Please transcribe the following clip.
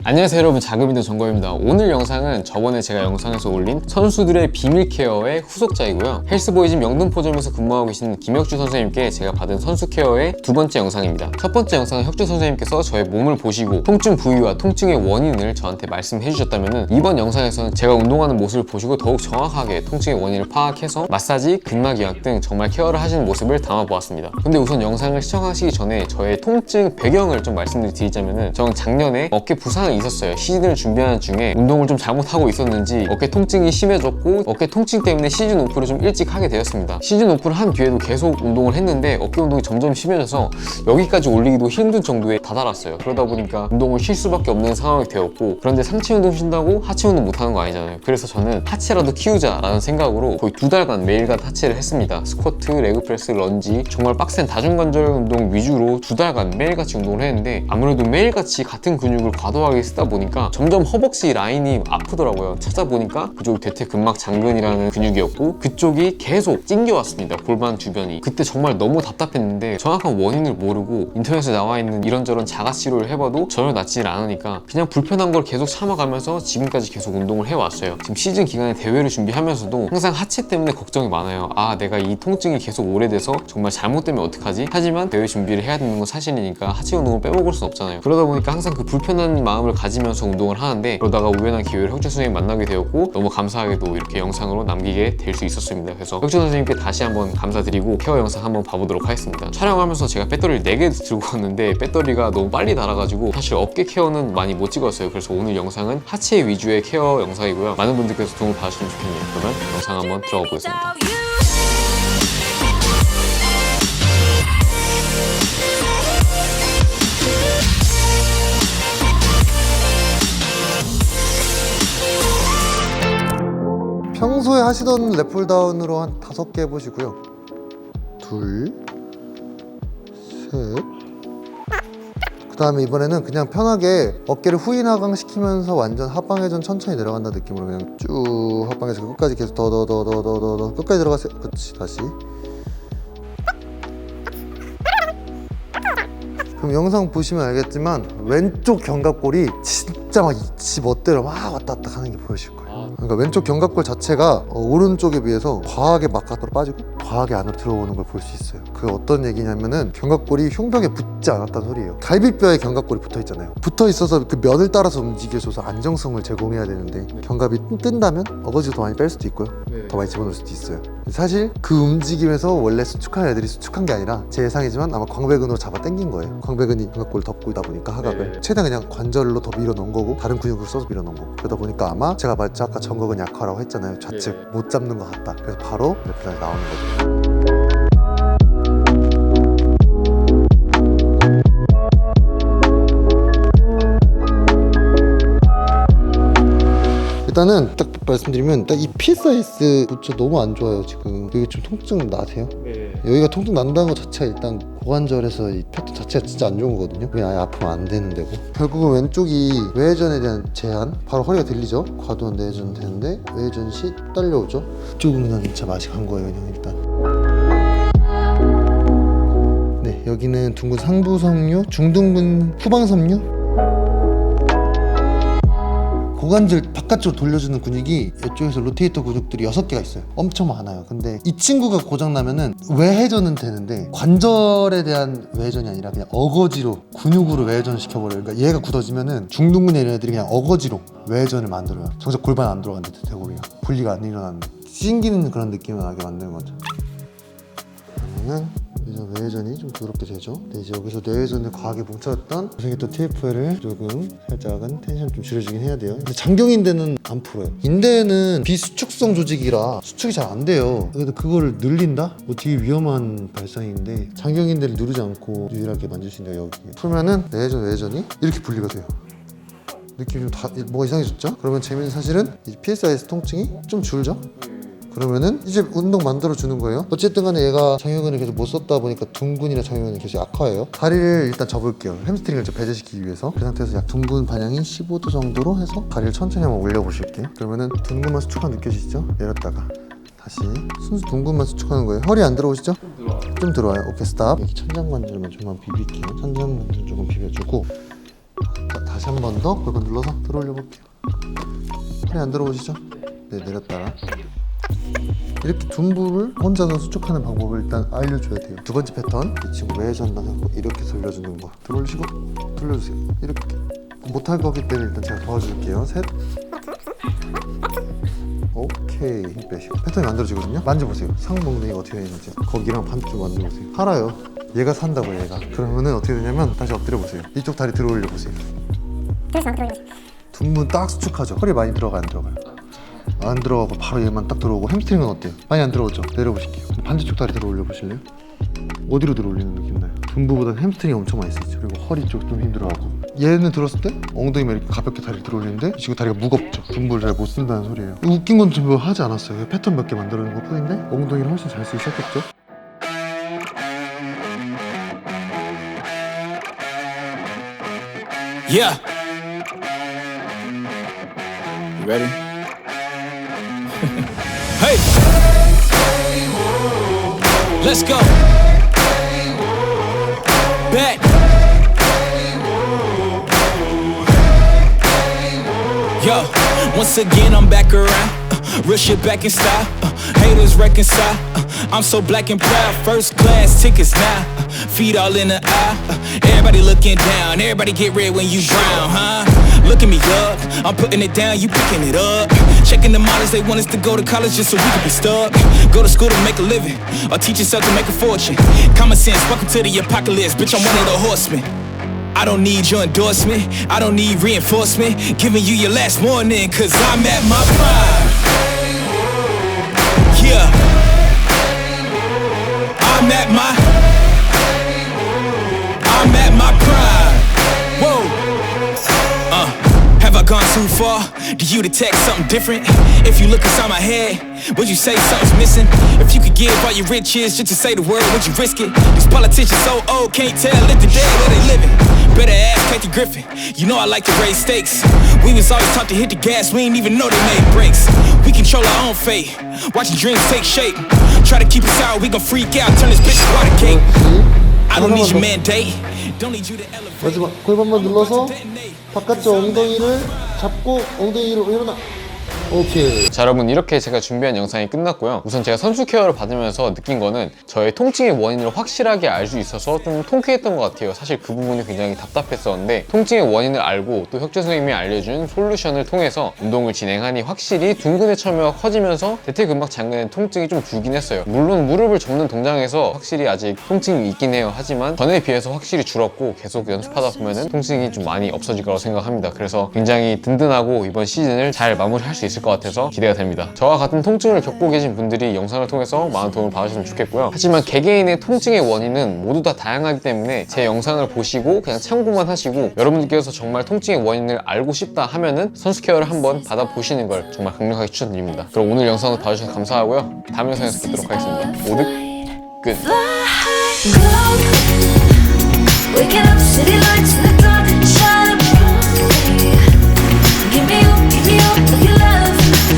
안녕하세요 여러분, 자급인도 정거입니다. 오늘 영상은 저번에 제가 영상에서 올린 선수들의 비밀 케어의 후속작이고요. 헬스보이즘 영등포점에서 근무하고 계신 김혁주 선생님께 제가 받은 선수 케어의 두 번째 영상입니다. 첫 번째 영상은 혁주 선생님께서 저의 몸을 보시고 통증 부위와 통증의 원인을 저한테 말씀해 주셨다면, 이번 영상에서는 제가 운동하는 모습을 보시고 더욱 정확하게 통증의 원인을 파악해서 마사지, 근막이완 등 정말 케어를 하시는 모습을 담아보았습니다. 근데 우선 영상을 시청하시기 전에 저의 통증 배경을 좀 말씀드리자면은, 저는 작년에 어깨 부상이 있었어요. 시즌을 준비하는 중에 운동을 좀 잘못하고 있었는지 어깨 통증이 심해졌고, 어깨 통증 때문에 시즌 오프를 좀 일찍 하게 되었습니다. 시즌 오프를 한 뒤에도 계속 운동을 했는데 어깨 운동이 점점 심해져서 여기까지 올리기도 힘든 정도에 다다랐어요. 그러다 보니까 운동을 쉴 수밖에 없는 상황이 되었고, 그런데 상체 운동 쉰다고 하체 운동 못하는 거 아니잖아요. 그래서 저는 하체라도 키우자라는 생각으로 거의 2달간 매일같이 하체를 했습니다. 스쿼트, 레그프레스, 런지, 정말 빡센 다중관절 운동 위주로 2달간 매일같이 운동을 했는데, 아무래도 매일같이 같은 근육을 과도하게 쓰다 보니까 점점 허벅지 라인이 아프더라고요. 찾아보니까 그쪽이 대퇴근막 장근이라는 근육이었고, 그쪽이 계속 찡겨왔습니다. 골반 주변이. 그때 정말 너무 답답했는데 정확한 원인을 모르고 인터넷에 나와 있는 이런저런 자가치료를 해봐도 전혀 낫지를 않으니까 그냥 불편한 걸 계속 참아가면서 지금까지 계속 운동을 해왔어요. 지금 시즌 기간에 대회를 준비하면서도 항상 하체 때문에 걱정이 많아요. 아, 내가 이 통증이 계속 오래돼서 정말 잘못되면 어떡하지? 하지만 대회 준비를 해야 되는 건 사실이니까 하체 운동을 빼먹을 순 없잖아요. 그러다 보니까 항상 그 불편한 마음을 가지면서 운동을 하는데, 그러다가 우연한 기회로 혁주 선생님 만나게 되었고, 너무 감사하게도 이렇게 영상으로 남기게 될 수 있었습니다. 그래서 혁주 선생님께 다시 한번 감사드리고 케어 영상 한번 봐보도록 하겠습니다. 촬영하면서 제가 배터리를 4개 들고 왔는데 배터리가 너무 빨리 닳아가지고 사실 어깨 케어는 많이 못 찍었어요. 그래서 오늘 영상은 하체 위주의 케어 영상이고요. 많은 분들께서 도움을 받으시면 좋겠네요. 그러면 영상 한번 들어가 보겠습니다. 평소에 하시던 랩풀다운으로 한 5개 해보시고요. 둘, 셋. 그 다음에 이번에는 그냥 편하게 어깨를 후인 하강 시키면서 완전 합방회전 천천히 내려간다 느낌으로 그냥 쭉 합방해서 끝까지 계속 더 끝까지 들어가세요. 그렇지. 다시. 그럼 영상 보시면 알겠지만 왼쪽 견갑골이 진짜 막 지 멋대로 막 왔다 갔다 하는 게 보이실 거예요. 그러니까 왼쪽 견갑골 자체가 오른쪽에 비해서 과하게 바깥으로 빠지고 과하게 안으로 들어오는 걸 볼 수 있어요. 그게 어떤 얘기냐면은 견갑골이 흉벽에 붙지 않았다는 소리예요. 갈비뼈에 견갑골이 붙어 있잖아요. 붙어 있어서 그 면을 따라서 움직여줘서 안정성을 제공해야 되는데, 견갑이 뜬다면 어거지로 더 많이 뺄 수도 있고요. 더 많이 집어넣을 수도 있어요. 사실 그 움직임에서 원래 수축한 애들이 수축한 게 아니라, 제 예상이지만 아마 광배근으로 잡아 당긴 거예요. 광배근이 견갑골을 덮고 있다 보니까 하각을 최대한 그냥 관절로 더 밀어 넣은 거고, 다른 근육을 써서 밀어 넣은 거고, 그러다 보니까 아마 제가 말했죠, 아까 정거근 약화라고 했잖아요. 좌측 못 잡는 것 같다. 그래서 바로 레프트라인이 나오는 거죠. 일단은 딱 말씀드리면 딱 이 PSIS 부츠 너무 안 좋아요. 지금 여기 좀 통증 나세요? 네. 여기가 통증 난다는 것 자체가 일단 고관절에서 이 패턴 자체가 진짜 안 좋은 거거든요. 그냥 아예 아프면 안 되는 데고, 결국은 왼쪽이 외회전에 대한 제한, 바로 허리가 들리죠? 과도한 내회전 되는데 외회전 시 딸려오죠? 이쪽은 그냥 진짜 맛이 간 거예요. 그냥 일단 네, 여기는 둥근 상부 섬유, 중둔근 후방 섬유. 고관절 바깥쪽으로 돌려주는 근육이 이쪽에서 로테이터 근육들이 6개가 있어요. 엄청 많아요. 근데 이 친구가 고장나면은 외회전은 되는데 관절에 대한 외회전이 아니라 그냥 어거지로 근육으로 외회전을 시켜버려요. 그러니까 얘가 굳어지면은 중둔근에 이런 애들이 그냥 어거지로 외회전을 만들어요. 정작 골반 안 들어간대, 대고기가 분리가 안 일어나는데 찡기는 그런 느낌을 나게 만드는 거죠. 그러면은 외회전이 좀 부드럽게 되죠. 근데 이제 여기서 뇌회전을 과하게 뭉쳤던 고생했던 TFL을 조금 살짝은 텐션 좀 줄여주긴 해야 돼요. 근데 장경인대는 안 풀어요. 인대는 비수축성 조직이라 수축이 잘 안 돼요. 근데 그거를 늘린다? 뭐 되게 위험한 발상인데, 장경인대를 누르지 않고 유일하게 만질 수 있는 여기 풀면은 뇌회전, 외회전이 이렇게 분리가 돼요. 느낌이 좀 뭐가 이상해졌죠? 그러면 재미있는 사실은 이 PSIS 통증이 좀 줄죠? 그러면은 이제 운동 만들어 주는 거예요. 어쨌든 간에 얘가 장요근을 계속 못 썼다 보니까 둔근이나 장요근이 계속 약화해요. 다리를 일단 접을게요. 햄스트링을 좀 배제시키기 위해서. 그 상태에서 약 둔근 방향이 15도 정도로 해서 다리를 천천히 한번 올려보실게요. 그러면은 둔근만 수축감 느껴지시죠? 내렸다가 다시 순수 둔근만 수축하는 거예요. 허리 안 들어오시죠? 좀 들어와요. 오케이, 스탑. 여기 천장관절만 조금만 비빌게요. 천장관절 조금 비벼주고 다시 한 번 더 골반 눌러서 들어올려 볼게요. 팔이 안 들어오시죠? 네, 내렸다가 이렇게 둔부를 혼자서 수축하는 방법을 일단 알려줘야 돼요. 두 번째 패턴, 이 친구 외전다 하고 이렇게 돌려주는 거. 들어올리시고 돌려주세요. 이렇게. 못할 거기 때문에 일단 제가 도와줄게요. 셋. 오케이. 힘 빼시고 패턴이 만들어지거든요. 만져보세요. 상봉댕이가 어떻게 되는지. 거기랑 반대쪽 만져보세요. 살아요. 얘가 산다고요, 얘가. 그러면은 어떻게 되냐면 다시 엎드려 보세요. 이쪽 다리 들어올려 보세요. 둔부 딱 수축하죠. 허리 많이 들어가 안 들어가요? 안 들어가고 바로 얘만 딱 들어오고. 햄스트링은 어때요? 많이 안 들어오죠? 내려보실게요. 반대쪽 다리 들어올려 보실래요? 어디로 들어올리는 느낌 나요? 둔부보다는 햄스트링이 엄청 많이 쓰이죠. 그리고 허리 쪽 좀 힘들어하고. 얘는 들었을 때 엉덩이만 이렇게 가볍게 다리를 들어올리는데 이 친구 다리가 무겁죠. 둔부를 잘 못 쓴다는 소리예요. 웃긴 건 좀 하지 않았어요. 패턴 몇 개 만들어낸 것 뿐인데 엉덩이를 훨씬 잘 쓰기 시작했죠. Yeah. You ready? Hey. Let's go. Back. Yo, once again I'm back around. Real shit back in style. Haters reconcile. I'm so black and proud. First class tickets now. Feet all in the eye. Everybody looking down. Everybody get red when you brown, huh? Looking me up. I'm putting it down. You picking it up. Checking the models. They want us to go to college just so we can be stuck. Go to school to make a living, or teach yourself to make a fortune. Common sense. Welcome to the apocalypse. Bitch, I'm one of the horsemen. I don't need your endorsement. I don't need reinforcement. Giving you your last warning, cause I'm at my prime. Yeah. I'm at my prime. Whoa. Have I gone too far? Do you detect something different? If you look inside my head, would you say something's missing? If you could give all your riches just to say the word, would you risk it? These politicians so old, can't tell if they're dead where they living. Better ask Kathy Griffin. You know I like to raise stakes. We was always taught to hit the gas, we ain't even know they made brakes. We control our own fate, watching dreams take shape. Try to keep us out, we gon' freak out, turn this bitch to water cake. I don't need your mandate, don't need you to elevate. 마지막 골반만 눌러서 바깥쪽 엉덩이를 잡고 엉덩이를 일어나. 오케이. 자, 여러분, 이렇게 제가 준비한 영상이 끝났고요. 우선 제가 선수 케어를 받으면서 느낀 거는 저의 통증의 원인을 확실하게 알 수 있어서 좀 통쾌했던 것 같아요. 사실 그 부분이 굉장히 답답했었는데 통증의 원인을 알고 또 혁재 선생님이 알려준 솔루션을 통해서 운동을 진행하니 확실히 둔근의 첨유가 커지면서 대퇴근막 장근의 통증이 좀 줄긴 했어요. 물론 무릎을 접는 동작에서 확실히 아직 통증이 있긴 해요. 하지만 전에 비해서 확실히 줄었고 계속 연습하다 보면은 통증이 좀 많이 없어질 거라고 생각합니다. 그래서 굉장히 든든하고 이번 시즌을 잘 마무리할 수 있을 것 같아서 기대가 됩니다. 저와 같은 통증을 겪고 계신 분들이 영상을 통해서 많은 도움을 받으셨으면 좋겠고요. 하지만 개개인의 통증의 원인은 모두 다 다양하기 때문에 제 영상을 보시고 그냥 참고만 하시고 여러분들께서 정말 통증의 원인을 알고 싶다 하면은 선수 케어를 한번 받아보시는 걸 정말 강력하게 추천드립니다. 그럼 오늘 영상도 봐주셔서 감사하고요. 다음 영상에서 뵙도록 하겠습니다. 모두 끝! Waking up, city lights in the